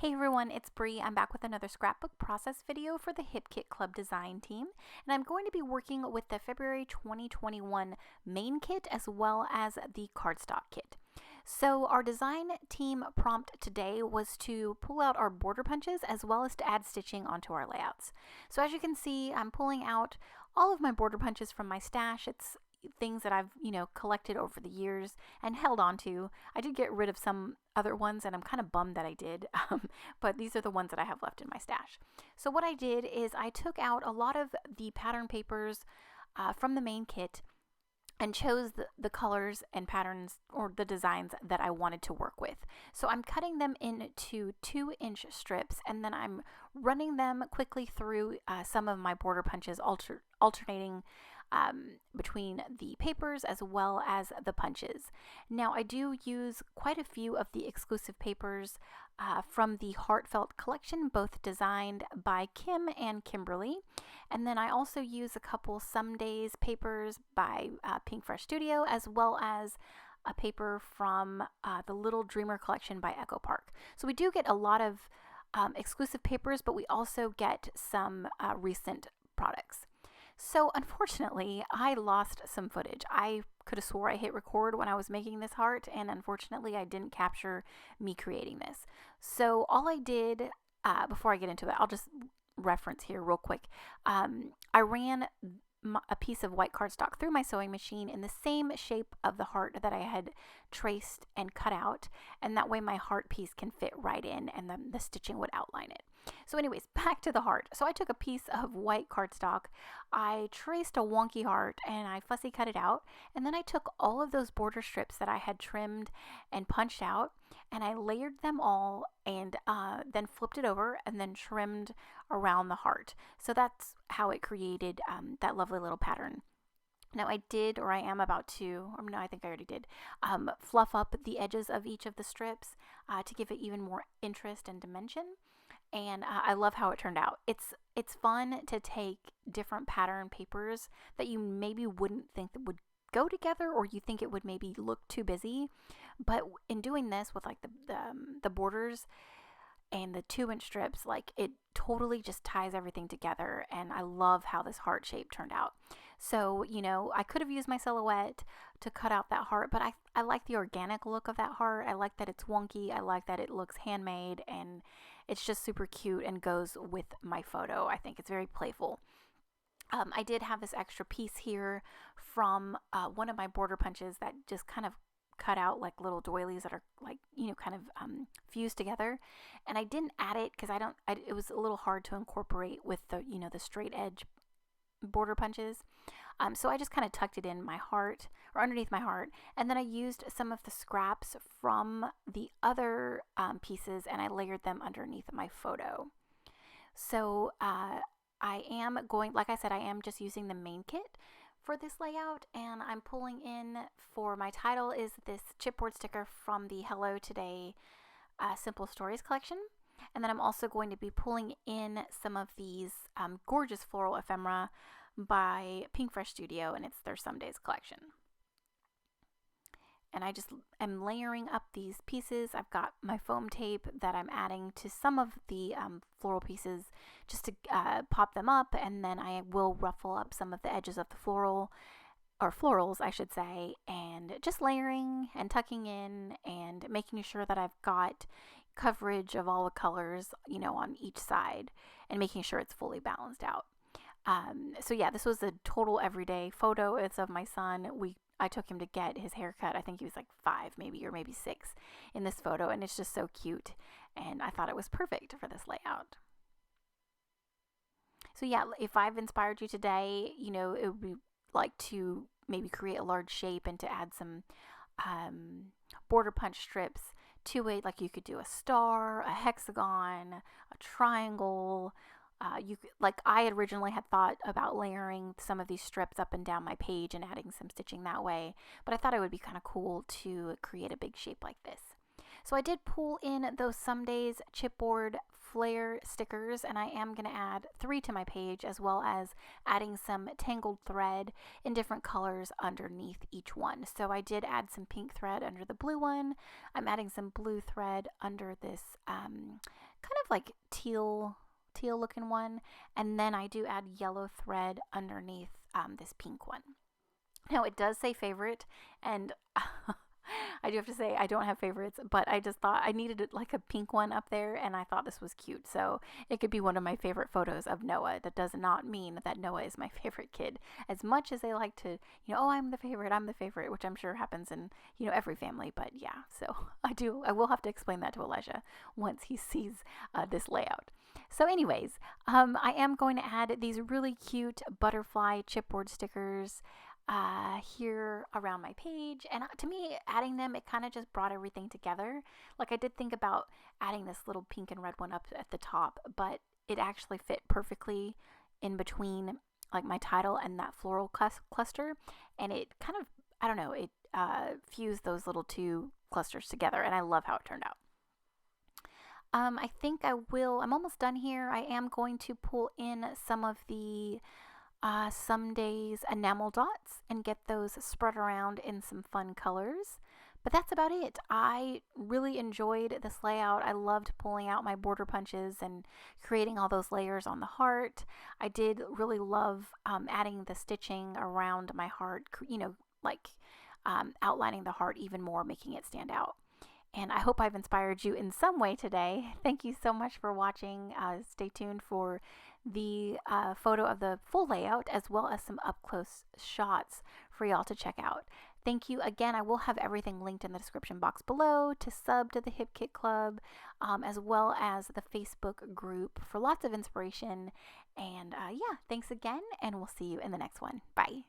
Hey everyone, it's Bree. I'm back with another scrapbook process video for the Hip Kit Club design team, and I'm going to be working with the February 2021 main kit as well as the cardstock kit. So our design team prompt today was to pull out our border punches as well as to add stitching onto our layouts. So as you can see, I'm pulling out all of my border punches from my stash. It's things that I've, collected over the years and held on to. I did get rid of some other ones and I'm kind of bummed that I did, but these are the ones that I have left in my stash. So what I did is I took out a lot of the pattern papers from the main kit and chose the colors and patterns or the designs that I wanted to work with. So I'm cutting them into 2-inch strips and then I'm running them quickly through some of my border punches, alternating between the papers as well as the punches. Now I do use quite a few of the exclusive papers from the Heartfelt collection, both designed by Kim and Kimberly. And then I also use a couple Some Days papers by Pink Fresh Studio, as well as a paper from the Little Dreamer collection by Echo Park. So we do get a lot of exclusive papers, but we also get some recent products. So unfortunately, I lost some footage. I could have swore I hit record when I was making this heart, and unfortunately I didn't capture me creating this. So all I did, before I get into that, I'll just reference here real quick. I ran a piece of white cardstock through my sewing machine in the same shape of the heart that I had traced and cut out, and that way my heart piece can fit right in and then the stitching would outline it. So anyways, back to the heart. So I took a piece of white cardstock, I traced a wonky heart and I fussy cut it out, and then I took all of those border strips that I had trimmed and punched out and I layered them all and then flipped it over and then trimmed around the heart. So that's how it created that lovely little pattern. Now I did, or I am about to, or no, I think I already did, fluff up the edges of each of the strips to give it even more interest and dimension. And I love how it turned out. It's fun to take different pattern papers that you maybe wouldn't think that would go together, or you think it would maybe look too busy. But in doing this with like the borders and the 2-inch strips, like it totally just ties everything together, and I love how this heart shape turned out. So, I could have used my silhouette to cut out that heart, but I like the organic look of that heart. I like that it's wonky. I like that it looks handmade, and it's just super cute and goes with my photo. I think it's very playful. I did have this extra piece here from one of my border punches that just kind of cut out like little doilies that are like, kind of fused together. And I didn't add it because it was a little hard to incorporate with the straight edge border punches. So I just kind of tucked it in my heart, or underneath my heart, and then I used some of the scraps from the other pieces and I layered them underneath my photo. So I am going, like I said, I am just using the main kit for this layout, and I'm pulling in for my title is this chipboard sticker from the Hello Today Simple Stories collection. And then I'm also going to be pulling in some of these gorgeous floral ephemera by Pink Fresh Studio, and it's their Some Days collection. And I just am layering up these pieces. I've got my foam tape that I'm adding to some of the floral pieces just to pop them up, and then I will ruffle up some of the edges of the florals, I should say, and just layering and tucking in and making sure that I've got coverage of all the colors, on each side, and making sure it's fully balanced out. So yeah, this was a total everyday photo. It's of my son. I took him to get his haircut. I think he was like 5 maybe, or maybe 6 in this photo, and it's just so cute, and I thought it was perfect for this layout. So yeah, if I've inspired you today, it would be like to maybe create a large shape and to add some border punch strips to it. Like you could do a star, a hexagon, a triangle. I originally had thought about layering some of these strips up and down my page and adding some stitching that way, but I thought it would be kind of cool to create a big shape like this. So I did pull in those Some Days chipboard flare stickers, and I am going to add 3 to my page, as well as adding some tangled thread in different colors underneath each one. So I did add some pink thread under the blue one. I'm adding some blue thread under this kind of like teal looking one, and then I do add yellow thread underneath this pink one. Now it does say favorite, and I do have to say I don't have favorites, but I just thought I needed like a pink one up there, and I thought this was cute, so it could be one of my favorite photos of Noah. That does not mean that Noah is my favorite kid, as much as they like to, oh, I'm the favorite, which I'm sure happens in, every family. But yeah, so I will have to explain that to Elijah once he sees this layout. So anyways, I am going to add these really cute butterfly chipboard stickers here around my page, and to me, adding them, it kind of just brought everything together. Like, I did think about adding this little pink and red one up at the top, but it actually fit perfectly in between like my title and that floral cluster, and it kind of, I don't know, it fused those little two clusters together, and I love how it turned out. I think I'm almost done here. I am going to pull in some of the some days enamel dots and get those spread around in some fun colors. But that's about it. I really enjoyed this layout. I loved pulling out my border punches and creating all those layers on the heart. I did really love adding the stitching around my heart, outlining the heart even more, making it stand out. And I hope I've inspired you in some way today. Thank you so much for watching. Stay tuned for the photo of the full layout, as well as some up-close shots for y'all to check out. Thank you again. I will have everything linked in the description box below to sub to the Hip Kit Club, as well as the Facebook group for lots of inspiration. And yeah, thanks again, and we'll see you in the next one. Bye.